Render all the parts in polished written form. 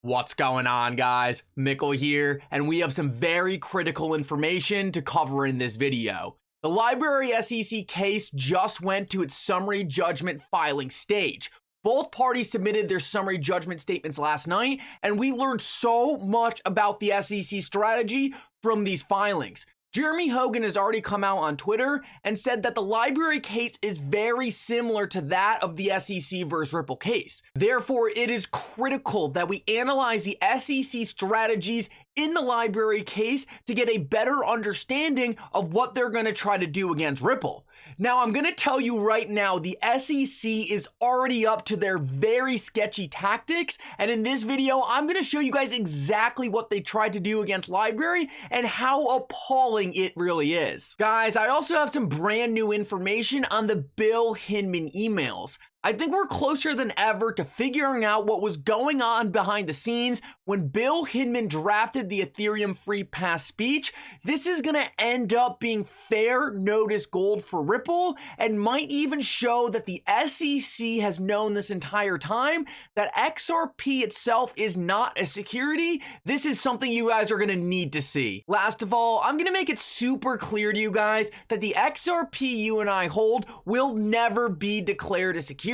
What's going on, guys? Mickle here, and we have some very critical information to cover in this video. The LBRY SEC case just went to its summary judgment filing stage. Both parties submitted their summary judgment statements last night, and we learned so much about the SEC strategy from these filings. Jeremy Hogan has already come out on Twitter and said that the LBRY case is very similar to that of the SEC versus Ripple case. Therefore, it is critical that we analyze the SEC strategies in the LBRY case to get a better understanding of what they're going to try to do against Ripple. Now, I'm going to tell you right now, the SEC is already up to their very sketchy tactics, and in this video, I'm going to show you guys exactly what they tried to do against LBRY and how appalling it really is. Guys, I also have some brand new information on the Bill Hinman emails. I think we're closer than ever to figuring out what was going on behind the scenes when Bill Hinman drafted the Ethereum free pass speech. This is going to end up being fair notice gold for Ripple and might even show that the SEC has known this entire time that XRP itself is not a security. This is something you guys are going to need to see. Last of all, I'm going to make it super clear to you guys that the XRP you and I hold will never be declared a security.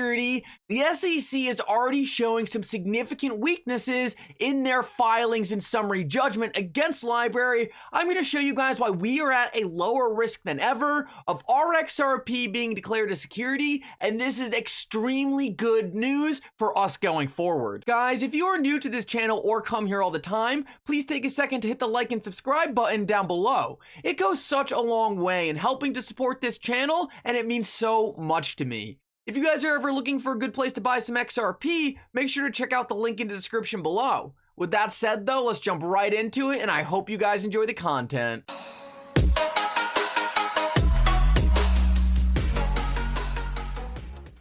The SEC is already showing some significant weaknesses in their filings and summary judgment against LBRY. I'm going to show you guys why we are at a lower risk than ever of our XRP being declared a security, and this is extremely good news for us going forward. Guys, if you are new to this channel or come here all the time, please take a second to hit the like and subscribe button down below. It goes such a long way in helping to support this channel, and it means so much to me. If you guys are ever looking for a good place to buy some XRP, make sure to check out the link in the description below. With that said though, let's jump right into it, and I hope you guys enjoy the content.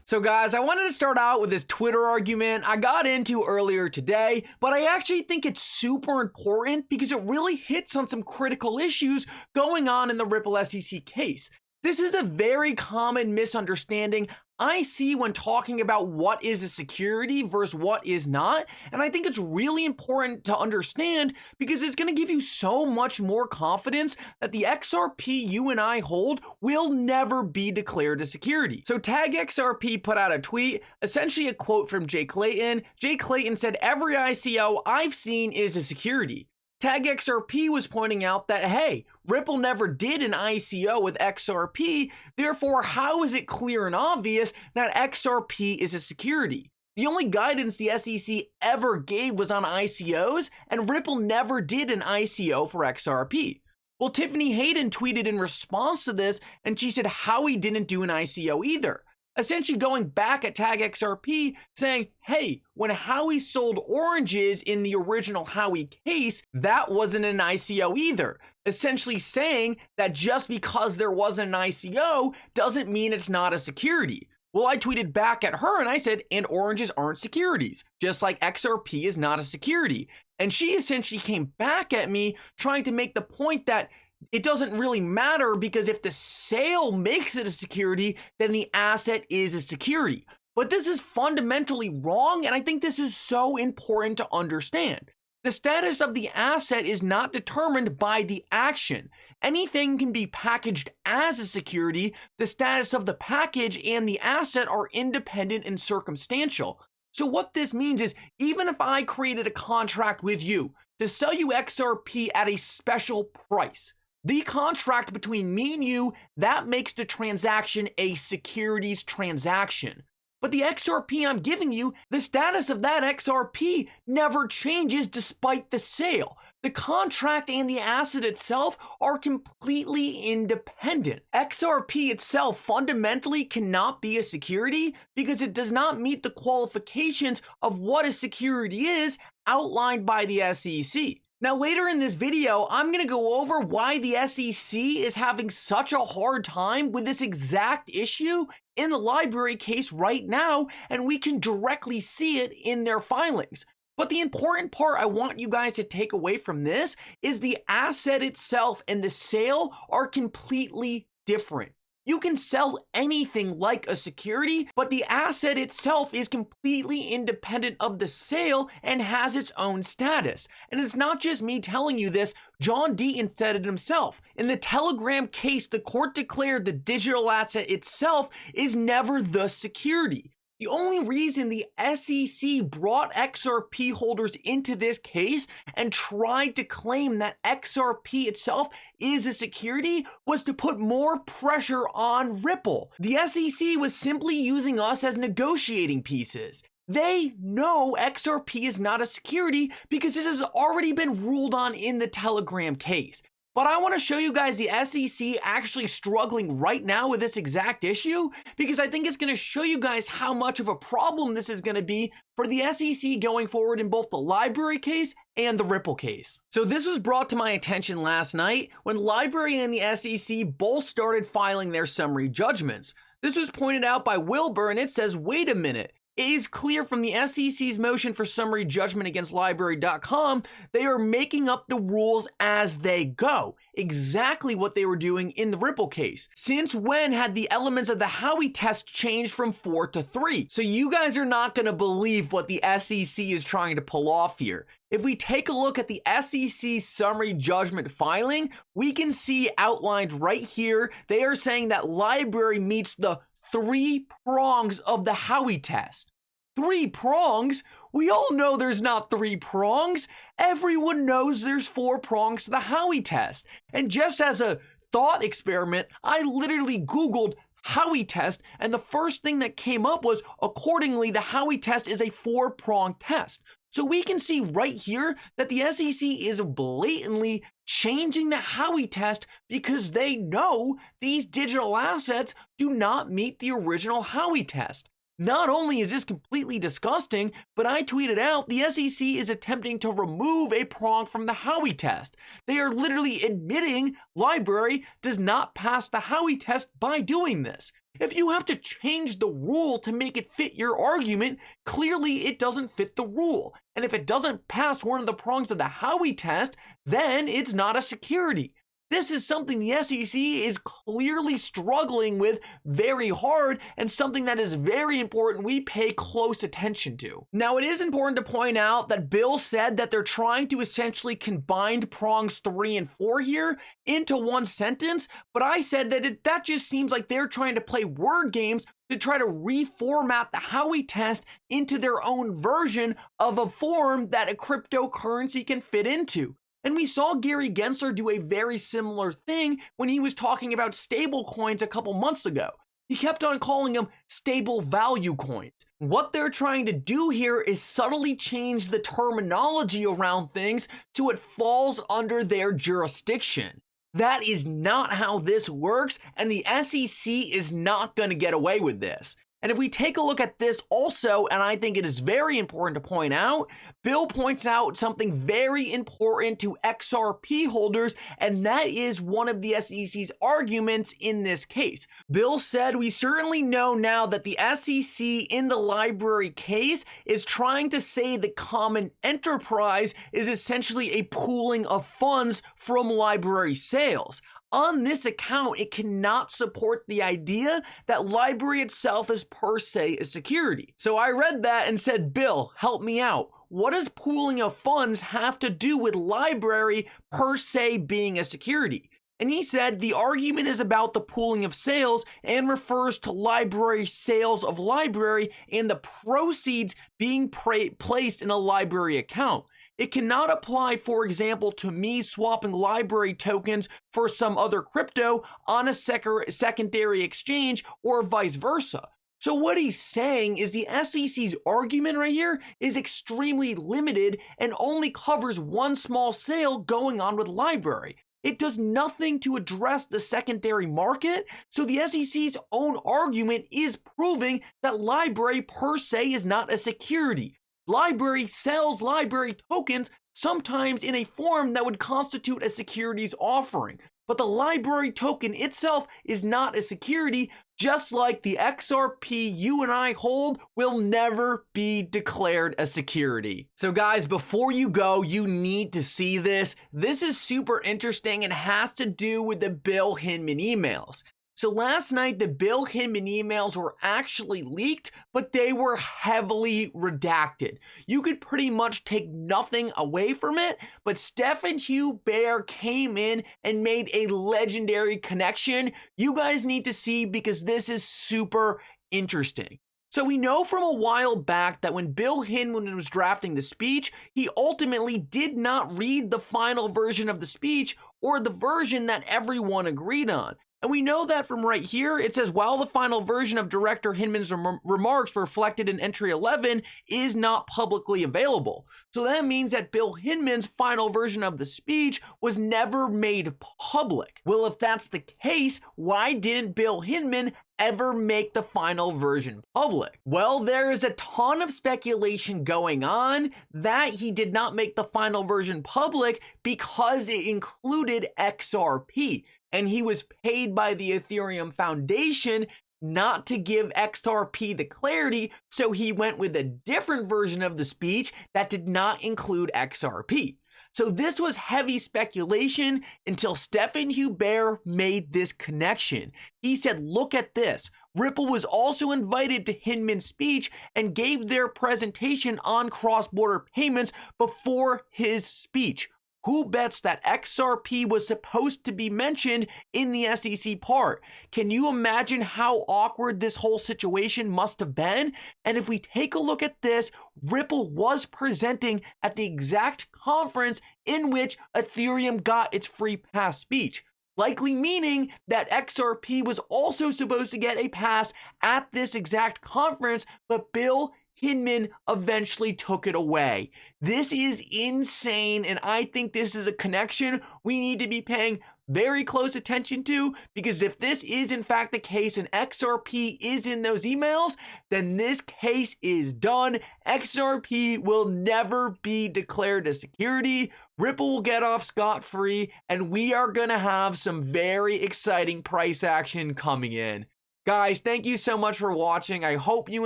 So guys, I wanted to start out with this Twitter argument I got into earlier today, but I actually think it's super important because it really hits on some critical issues going on in the Ripple SEC case. This is a very common misunderstanding I see when talking about what is a security versus what is not, and I think it's really important to understand because it's going to give you so much more confidence that the XRP you and I hold will never be declared a security. So Tag XRP put out a tweet, essentially a quote from Jay Clayton. Jay Clayton said, "Every ICO I've seen is a security." Tag XRP was pointing out that, hey, Ripple never did an ICO with XRP, therefore how is it clear and obvious that XRP is a security? The only guidance the SEC ever gave was on ICOs, and Ripple never did an ICO for XRP. Well, Tiffany Hayden tweeted in response to this, and she said Howie didn't do an ICO either. Essentially going back at Tag XRP saying, hey, when Howie sold oranges in the original Howie case, that wasn't an ICO either. Essentially saying that just because there wasn't an ICO doesn't mean it's not a security. Well, I tweeted back at her and I said, and oranges aren't securities, just like XRP is not a security. And she essentially came back at me trying to make the point that it doesn't really matter because if the sale makes it a security, then the asset is a security. But this is fundamentally wrong, and I think this is so important to understand. The status of the asset is not determined by the action. Anything can be packaged as a security. The status of the package and the asset are independent and circumstantial. So what this means is even if I created a contract with you to sell you XRP at a special price, the contract between me and you, that makes the transaction a securities transaction. But the XRP I'm giving you, the status of that XRP never changes despite the sale. The contract and the asset itself are completely independent. XRP itself fundamentally cannot be a security because it does not meet the qualifications of what a security is outlined by the SEC. Now, later in this video, I'm going to go over why the SEC is having such a hard time with this exact issue in the LBRY case right now, and we can directly see it in their filings. But the important part I want you guys to take away from this is the asset itself and the sale are completely different. You can sell anything like a security, but the asset itself is completely independent of the sale and has its own status. And it's not just me telling you this, John Deaton said it himself. In the Telegram case, the court declared the digital asset itself is never the security. The only reason the SEC brought XRP holders into this case and tried to claim that XRP itself is a security was to put more pressure on Ripple. The SEC was simply using us as negotiating pieces. They know XRP is not a security because this has already been ruled on in the Telegram case. But I want to show you guys the SEC actually struggling right now with this exact issue because I think it's going to show you guys how much of a problem this is going to be for the SEC going forward in both the LBRY case and the Ripple case. So this was brought to my attention last night when LBRY and the SEC both started filing their summary judgments. This was pointed out by Wilbur and it says, wait a minute. It is clear from the SEC's motion for summary judgment against LBRY.com, they are making up the rules as they go. Exactly what they were doing in the Ripple case. Since when had the elements of the Howey test changed from 4 to 3? So you guys are not going to believe what the SEC is trying to pull off here. If we take a look at the SEC's summary judgment filing, we can see outlined right here, they are saying that LBRY meets the 3 prongs of the Howey test. 3 prongs? We all know there's not 3 prongs. Everyone knows there's 4 prongs to the Howey test. And just as a thought experiment, I literally Googled Howey test, and the first thing that came up was, accordingly, the Howey test is a 4-prong test. So we can see right here that the SEC is blatantly changing the Howey test because they know these digital assets do not meet the original Howey test. Not only is this completely disgusting, but I tweeted out the SEC is attempting to remove a prong from the Howey test. They are literally admitting LBRY does not pass the Howey test by doing this. If you have to change the rule to make it fit your argument, clearly it doesn't fit the rule. And if it doesn't pass one of the prongs of the Howey test, then it's not a security. This is something the SEC is clearly struggling with very hard and something that is very important we pay close attention to. Now, it is important to point out that Bill said that they're trying to essentially combine prongs 3 and 4 here into one sentence, but I said that that just seems like they're trying to play word games to try to reformat the Howey test into their own version of a form that a cryptocurrency can fit into. And we saw Gary Gensler do a very similar thing when he was talking about stable coins a couple months ago. He kept on calling them stable value coins. What they're trying to do here is subtly change the terminology around things so it falls under their jurisdiction. That is not how this works, and the SEC is not going to get away with this. And if we take a look at this also, and I think it is very important to point out, Bill points out something very important to XRP holders, and that is one of the SEC's arguments in this case. Bill said, we certainly know now that the SEC in the LBRY case is trying to say the common enterprise is essentially a pooling of funds from LBRY sales. On this account, it cannot support the idea that LBRY itself is per se a security. So I read that and said, Bill, help me out. What does pooling of funds have to do with LBRY per se being a security? And he said the argument is about the pooling of sales and refers to LBRY sales of LBRY and the proceeds being placed in a LBRY account. It cannot apply, for example, to me swapping LBRY tokens for some other crypto on a secondary exchange or vice versa. So what he's saying is the SEC's argument right here is extremely limited and only covers one small sale going on with LBRY. It does nothing to address the secondary market, so the SEC's own argument is proving that LBRY per se is not a security. LBRY sells LBRY tokens sometimes in a form that would constitute a securities offering. But the LBRY token itself is not a security, just like the XRP you and I hold will never be declared a security. So guys, before you go, you need to see this. This is super interesting and has to do with the Bill Hinman emails. So last night, the Bill Hinman emails were actually leaked, but they were heavily redacted. You could pretty much take nothing away from it, but Stephen Huber came in and made a legendary connection you guys need to see because this is super interesting. So we know from a while back that when Bill Hinman was drafting the speech, he ultimately did not read the final version of the speech or the version that everyone agreed on. And we know that from right here. It says, while the final version of Director Hinman's remarks reflected in entry 11 is not publicly available. So that means that Bill Hinman's final version of the speech was never made public. Well, if that's the case, why didn't Bill Hinman ever make the final version public? Well, there is a ton of speculation going on that he did not make the final version public because it included XRP. And he was paid by the Ethereum Foundation not to give XRP the clarity, so he went with a different version of the speech that did not include XRP. So this was heavy speculation until Stephen Huber made this connection. He said, look at this. Ripple was also invited to Hinman's speech and gave their presentation on cross-border payments before his speech. Who bets that XRP was supposed to be mentioned in the SEC part? Can you imagine how awkward this whole situation must have been? And if we take a look at this, Ripple was presenting at the exact conference in which Ethereum got its free pass speech, likely meaning that XRP was also supposed to get a pass at this exact conference, but Bill Hinman eventually took it away. This is insane, and I think this is a connection we need to be paying very close attention to, because if this is in fact the case and XRP is in those emails, then this case is done. XRP will never be declared a security. Ripple will get off scot-free, and we are going to have some very exciting price action coming in. Guys, thank you so much for watching. I hope you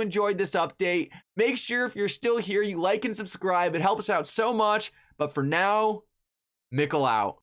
enjoyed this update. Make sure if you're still here, you like and subscribe. It helps out so much. But for now, Mickle out.